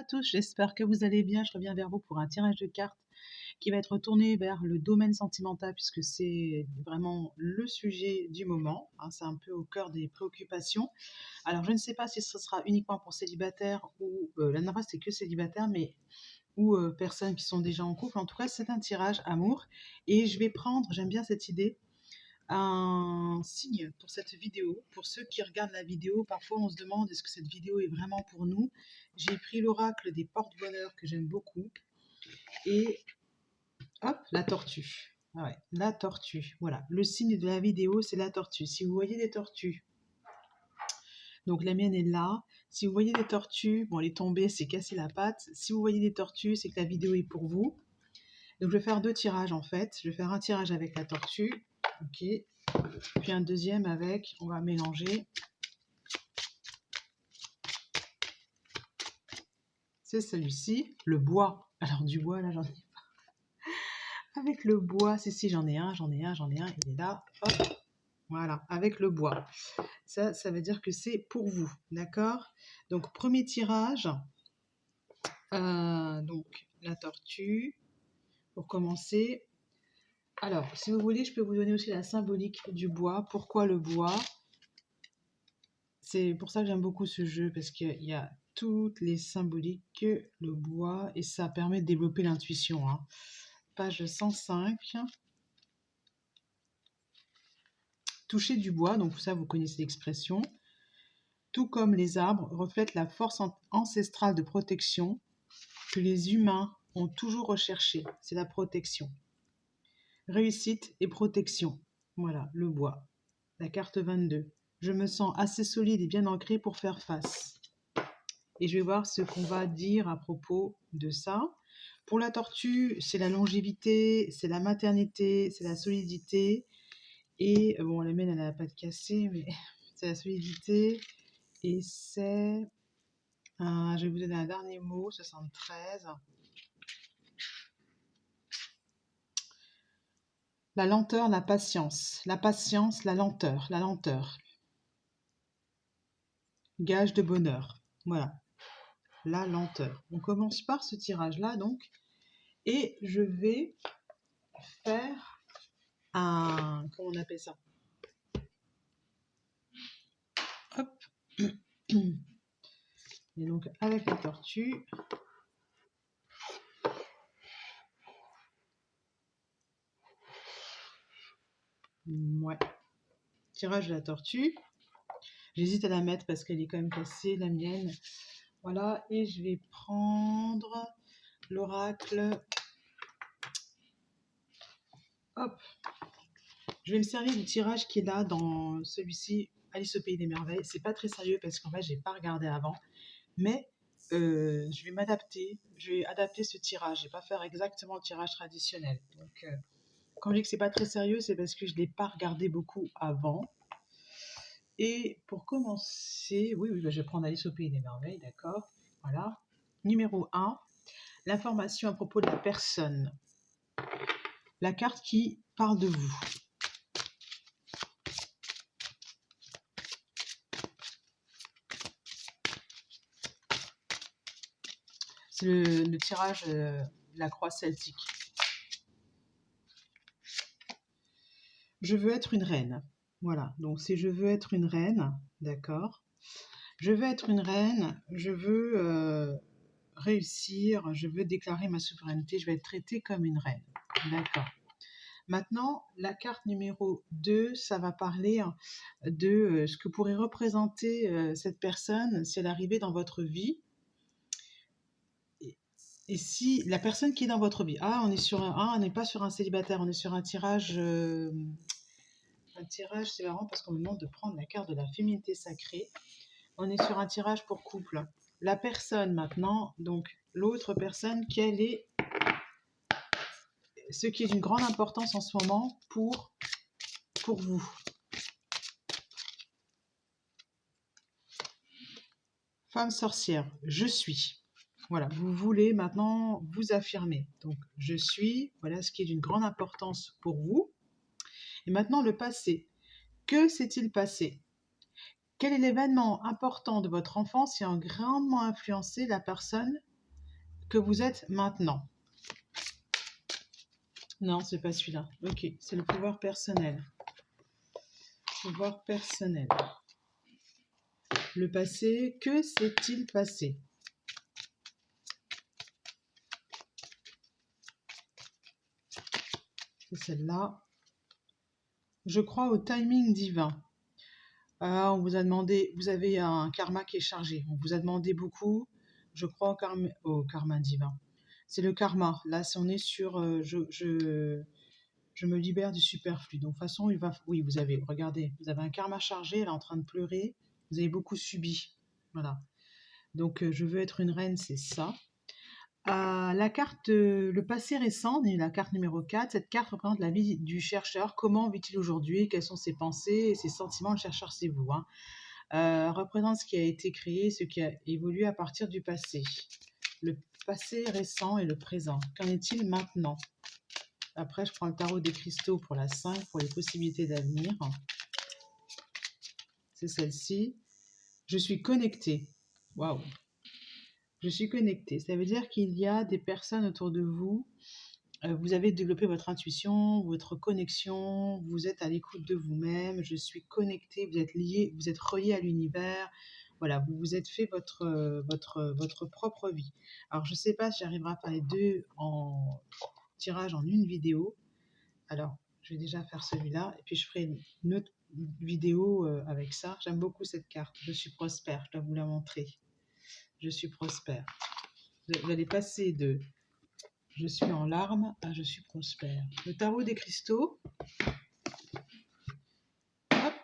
à tous, j'espère que vous allez bien. Je reviens vers vous pour un tirage de cartes qui va être tourné vers le domaine sentimental puisque c'est vraiment le sujet du moment, hein, c'est un peu au cœur des préoccupations. Alors je ne sais pas si ce sera uniquement pour célibataires ou la dernière fois c'était que célibataires, mais ou personnes qui sont déjà en couple. En tout cas, c'est un tirage amour et je vais prendre, j'aime bien cette idée, un signe pour cette vidéo. Pour ceux qui regardent la vidéo, parfois on se demande est-ce que cette vidéo est vraiment pour nous. J'ai pris l'oracle des porte-bonheur que j'aime beaucoup et hop, la tortue. Ah ouais, la tortue. Voilà, le signe de la vidéo, c'est la tortue. Si vous voyez des tortues, donc la mienne est là. Si vous voyez des tortues, bon, elle est tombée, c'est cassé la patte. Si vous voyez des tortues, c'est que la vidéo est pour vous. Donc je vais faire 2 tirages en fait. Je vais faire un tirage avec la tortue, ok. Puis un deuxième avec, on va mélanger. C'est celui-ci, le bois. Alors du bois, là j'en ai pas. Avec le bois, si j'en ai un, il est là. Hop, voilà, avec le bois. Ça veut dire que c'est pour vous, d'accord? Donc premier tirage, donc la tortue, pour commencer. Alors, si vous voulez, je peux vous donner aussi la symbolique du bois. Pourquoi le bois? C'est pour ça que j'aime beaucoup ce jeu, parce qu'il y a toutes les symboliques que le bois, et ça permet de développer l'intuition, hein. Page 105. Toucher du bois, donc ça vous connaissez l'expression. Tout comme les arbres, reflète la force ancestrale de protection que les humains ont toujours recherchée. C'est la protection. Réussite et protection. Voilà, le bois. La carte 22. Je me sens assez solide et bien ancré pour faire face. Et je vais voir ce qu'on va dire à propos de ça. Pour la tortue, c'est la longévité, c'est la maternité, c'est la solidité. Et bon, la mienne, elle n'a pas de cassé, mais c'est la solidité. Et c'est, je vais vous donner un dernier mot, 73. La lenteur, la patience. La patience, la lenteur, la lenteur. Gage de bonheur. Voilà, la lenteur. On commence par ce tirage-là, donc. Et je vais faire un... Comment on appelle ça? Hop. Et donc, avec la tortue... Ouais. Tirage de la tortue. J'hésite à la mettre parce qu'elle est quand même cassée, la mienne. Voilà, et je vais prendre l'oracle. Hop. Je vais me servir du tirage qui est là dans celui-ci, Alice au Pays des Merveilles. C'est pas très sérieux parce qu'en fait, j'ai pas regardé avant. Mais je vais m'adapter. Je vais adapter ce tirage. Je vais pas faire exactement le tirage traditionnel. Donc, quand je dis que c'est pas très sérieux, c'est parce que je l'ai pas regardé beaucoup avant. Et pour commencer, oui, je vais prendre Alice au Pays des Merveilles, d'accord. Voilà. Numéro 1, l'information à propos de la personne. La carte qui parle de vous. C'est le tirage de la croix celtique. Je veux être une reine. Voilà, donc c'est je veux être une reine, d'accord. Je veux être une reine, je veux réussir, je veux déclarer ma souveraineté, je vais être traitée comme une reine, d'accord. Maintenant, la carte numéro 2, ça va parler de ce que pourrait représenter cette personne si elle arrivait dans votre vie. Et si la personne qui est dans votre vie, on est sur on n'est pas sur un célibataire, on est sur un tirage, c'est marrant parce qu'on me demande de prendre la carte de la féminité sacrée. On est sur un tirage pour couple. La personne maintenant, donc l'autre personne, quelle est ce qui est d'une grande importance en ce moment pour vous. Femme sorcière, je suis. Voilà, vous voulez maintenant vous affirmer. Donc, je suis, voilà ce qui est d'une grande importance pour vous. Et maintenant, le passé. Que s'est-il passé? Quel est l'événement important de votre enfance qui a grandement influencé la personne que vous êtes maintenant. Non, c'est pas celui-là. Ok, c'est le pouvoir personnel. Pouvoir personnel. Le passé, que s'est-il passé? C'est celle-là. Je crois au timing divin. On vous a demandé, vous avez un karma qui est chargé. On vous a demandé beaucoup. Je crois au karma divin. C'est le karma. Là, on est sur je me libère du superflu. Donc, de toute façon, oui, vous avez, regardez, vous avez un karma chargé, elle est en train de pleurer. Vous avez beaucoup subi. Voilà. Donc, je veux être une reine, c'est ça. La carte, le passé récent, la carte numéro 4, cette carte représente la vie du chercheur. Comment vit-il aujourd'hui? Quelles sont ses pensées et ses sentiments? Le chercheur, c'est vous. Représente ce qui a été créé, ce qui a évolué à partir du passé. Le passé récent et le présent. Qu'en est-il maintenant? Après, je prends le tarot des cristaux pour la 5, pour les possibilités d'avenir. C'est celle-ci. Je suis connectée. Waouh! Je suis connectée. Ça veut dire qu'il y a des personnes autour de vous. Vous avez développé votre intuition, votre connexion. Vous êtes à l'écoute de vous-même. Je suis connectée. Vous êtes lié, vous êtes relié à l'univers. Voilà, vous vous êtes fait votre propre vie. Alors, je ne sais pas si j'arriverai à faire les deux en tirage en une vidéo. Alors, je vais déjà faire celui-là et puis je ferai une autre vidéo avec ça. J'aime beaucoup cette carte. Je suis prospère, je dois vous la montrer. Je suis prospère. Vous allez passer de je suis en larmes à je suis prospère. Le tarot des cristaux. Hop.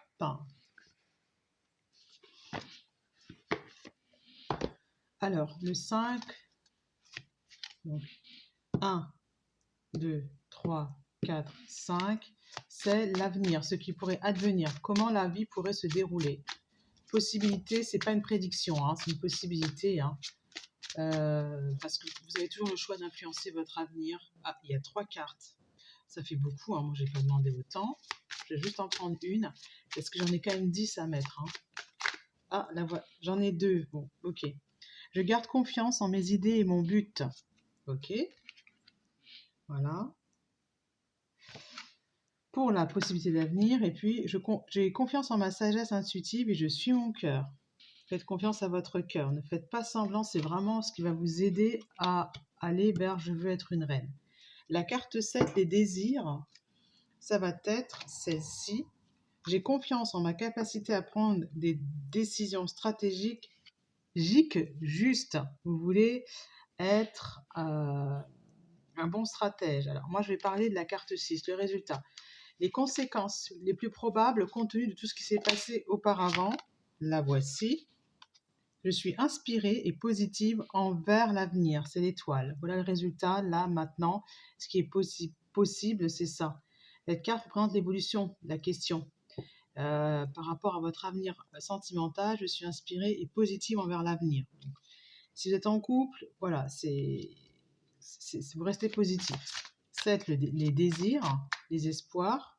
Alors, le 5. Donc, 1, 2, 3, 4, 5. C'est l'avenir, ce qui pourrait advenir. Comment la vie pourrait se dérouler. Possibilité, c'est pas une prédiction, c'est une possibilité. Parce que vous avez toujours le choix d'influencer votre avenir. Ah, il y a 3 cartes. Ça fait beaucoup, moi j'ai pas demandé autant. Je vais juste en prendre une, parce que j'en ai quand même 10 à mettre. Ah, la voilà, j'en ai 2. Bon, ok. Je garde confiance en mes idées et mon but. Ok. Voilà. Pour la possibilité d'avenir, et puis j'ai confiance en ma sagesse intuitive et je suis mon cœur. Faites confiance à votre cœur. Ne faites pas semblant, c'est vraiment ce qui va vous aider à aller vers je veux être une reine. La carte 7, les désirs, ça va être celle-ci. J'ai confiance en ma capacité à prendre des décisions stratégiques justes. Vous voulez être un bon stratège. Alors moi, je vais parler de la carte 6, le résultat. Les conséquences les plus probables compte tenu de tout ce qui s'est passé auparavant, la voici. Je suis inspirée et positive envers l'avenir. C'est l'étoile. Voilà le résultat, là, maintenant. Ce qui est possible, c'est ça. Cette carte représente l'évolution de la question. Par rapport à votre avenir sentimental, je suis inspirée et positive envers l'avenir. Si vous êtes en couple, voilà, vous restez positif. 7, les désirs, les espoirs.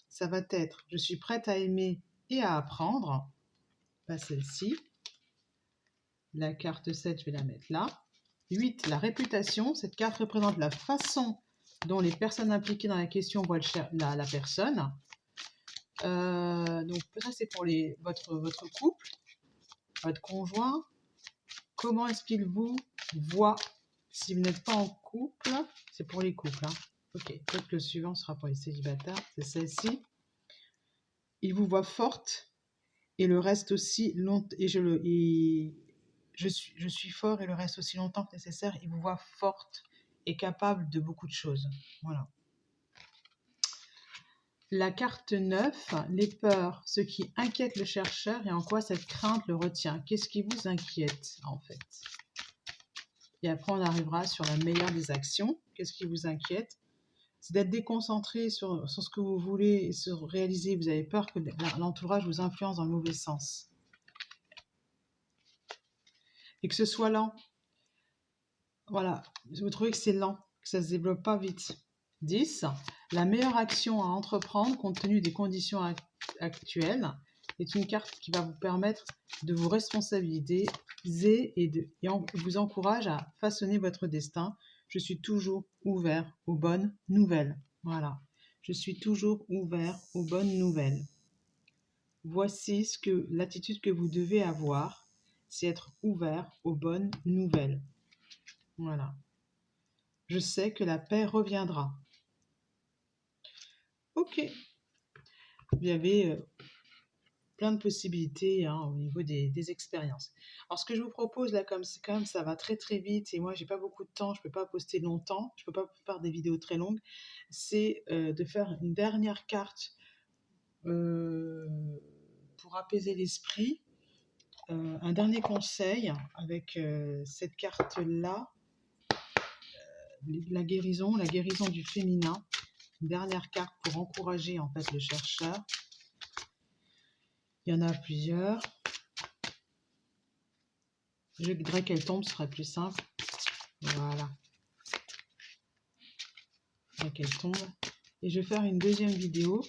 Ça va être, je suis prête à aimer et à apprendre. Pas celle-ci. La carte 7, je vais la mettre là. 8, la réputation. Cette carte représente la façon dont les personnes impliquées dans la question voient la personne. Donc ça, c'est pour votre couple, votre conjoint. Comment est-ce qu'il vous voit? Si vous n'êtes pas en couple, c'est pour les couples. Ok, peut-être que le suivant sera pour les célibataires. C'est celle-ci. Il vous voit forte et le reste aussi long. Et je suis fort et le reste aussi longtemps que nécessaire. Il vous voit forte et capable de beaucoup de choses. Voilà. La carte 9, les peurs, ce qui inquiète le chercheur et en quoi cette crainte le retient. Qu'est-ce qui vous inquiète en fait? Et après on arrivera sur la meilleure des actions. Qu'est-ce qui vous inquiète? C'est d'être déconcentré sur ce que vous voulez se réaliser. Vous avez peur que l'entourage vous influence dans le mauvais sens. Et que ce soit lent. Voilà, vous trouvez que c'est lent, que ça ne se développe pas vite. 10. La meilleure action à entreprendre compte tenu des conditions actuelles. est une carte qui va vous permettre de vous responsabiliser et vous encourage à façonner votre destin. Je suis toujours ouvert aux bonnes nouvelles. Voilà. Je suis toujours ouvert aux bonnes nouvelles. Voici l'attitude que vous devez avoir, c'est être ouvert aux bonnes nouvelles. Voilà. Je sais que la paix reviendra. Ok. Il y avait plein de possibilités hein, au niveau des expériences. Alors ce que je vous propose là, comme ça va très très vite et moi j'ai pas beaucoup de temps, je peux pas poster longtemps, je peux pas faire des vidéos très longues, c'est de faire une dernière carte pour apaiser l'esprit. Un dernier conseil avec cette carte là, la guérison du féminin. Une dernière carte pour encourager en fait le chercheur. Il y en a plusieurs. Je voudrais qu'elle tombe, ce serait plus simple. Voilà. Qu'elle tombe. Et je vais faire une deuxième vidéo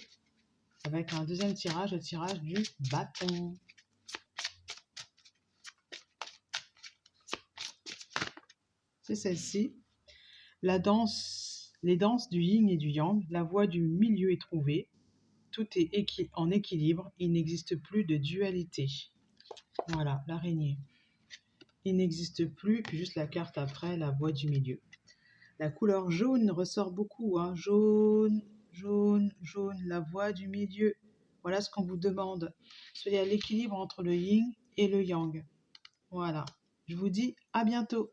avec un deuxième tirage, le tirage du bâton. C'est celle-ci. Les danses du yin et du yang, la voie du milieu est trouvée. Tout est en équilibre, il n'existe plus de dualité. Voilà, l'araignée. Il n'existe plus, puis juste la carte après, la voie du milieu. La couleur jaune ressort beaucoup, hein. Jaune, jaune, jaune, la voie du milieu. Voilà ce qu'on vous demande. Soyez à l'équilibre entre le yin et le yang. Voilà. Je vous dis à bientôt.